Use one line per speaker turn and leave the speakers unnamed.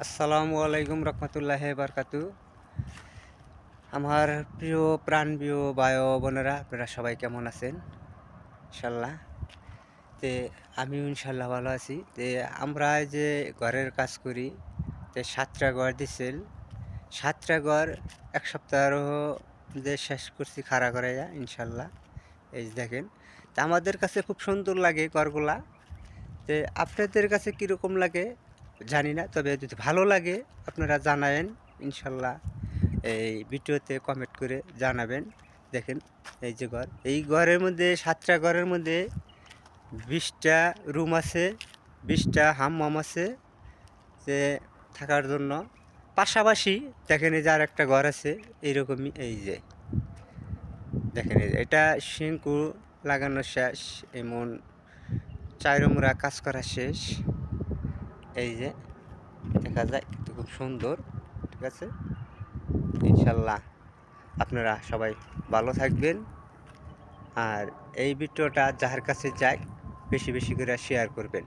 আসসালামু আলাইকুম রহমতুল্লাহি বারকাতু। আমার প্রিয় প্রাণপ্রিয় ভাই ও বোনেরা, আপনারা সবাই কেমন আছেন? ইনশাল্লাহ। তে আমিও ইনশাল্লাহ ভালো আছি। আমরা এই যে ঘরের কাজ করি, সাতটা ঘর দিছিল। সাতটা ঘর এক সপ্তাহেরও যে শেষ করছি খাড়া করাইয়া ইনশাল্লাহ। এই যে দেখেন, আমাদের কাছে খুব সুন্দর লাগে ঘরগুলা। আপনাদের কাছে কীরকম লাগে জানি না, তবে যদি ভালো লাগে আপনারা জানাবেন ইনশাল্লাহ। এই ভিডিওতে কমেন্ট করে জানাবেন। দেখেন, এই যে ঘর, এই ঘরের মধ্যে 7টা ঘরের মধ্যে 20টা রুম আছে, 20টা হাম্মাম আছে যে থাকার জন্য। পাশাপাশি দেখেন এই যে আর একটা ঘর আছে এইরকমই। এই যে দেখেন, এই যে এটা সিঙ্কু লাগানো শেষ, এমন চাইরমুরা কাজ করা শেষ। এই যে দেখা যায় কিন্তু খুব সুন্দর। ঠিক আছে, ইনশাল্লাহ আপনারা সবাই ভালো থাকবেন। আর এই ভিডিওটা যার কাছে যায় বেশি বেশি করে শেয়ার করবেন।